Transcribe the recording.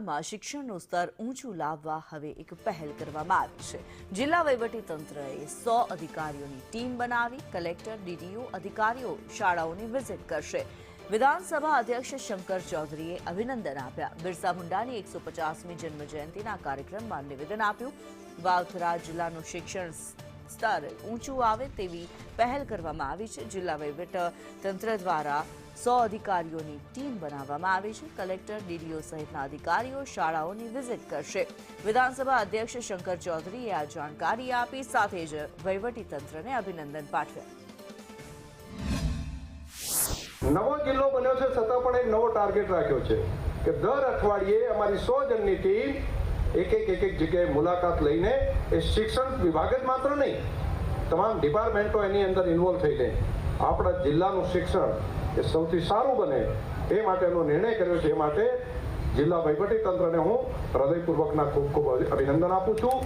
વિભાગમાં શિક્ષણનું સ્તર ઊંચું લાવવા હવે એક પહેલ કરવામાં આવી છે। જિલ્લા વહીવટીતંત્રએ 100 અધિકારીઓની ટીમ બનાવી કલેક્ટર ડીડીઓ અધિકારીઓ શાળાઓની વિઝિટ કરશે। વિધાનસભા અધ્યક્ષ શંકર ચૌધરીએ અભિનંદન આપ્યા। બિરસા મુંડાની 150મી જન્મજયંતિના કાર્યક્રમમાં નિવેદન આપ્યું। વાવથરા જિલ્લાનું શિક્ષણ સ્તર ઊંચું આવે તેવી પહેલ કરવામાં આવી છે। જિલ્લા વહીવટીતંત્ર દ્વારા 100 અધિકારીઓની ટીમ બનાવવામાં આવી છે। કલેક્ટર ડીડીઓ સહિતના અધિકારીઓ શાળાઓની વિઝિટ કરશે। વિધાનસભા અધ્યક્ષ શંકર ચૌધરીએ આ જાણકારી આપી, સાથે જ વહીવટીતંત્રને અભિનંદન પાઠવ્યા। નવો જિલ્લો બન્યો છે, છતાં પણ એક નવો ટાર્ગેટ રાખ્યો છે કે દર અઠવાડિયે અમારી 100 જણની ટીમ એક જગ્યાએ મુલાકાત લઈને એ શિક્ષણ વિભાગ જ માત્ર નહીં, તમામ ડિપાર્ટમેન્ટો એની અંદર ઇન્વોલ્વ થઈને આપણા જિલ્લાનું શિક્ષણ એ સૌથી સારું બને એ માટેનો નિર્ણય કર્યો છે। એ માટે જિલ્લા વહીવટીતંત્રને હું હૃદયપૂર્વકના ખૂબ ખૂબ અભિનંદન આપું છું।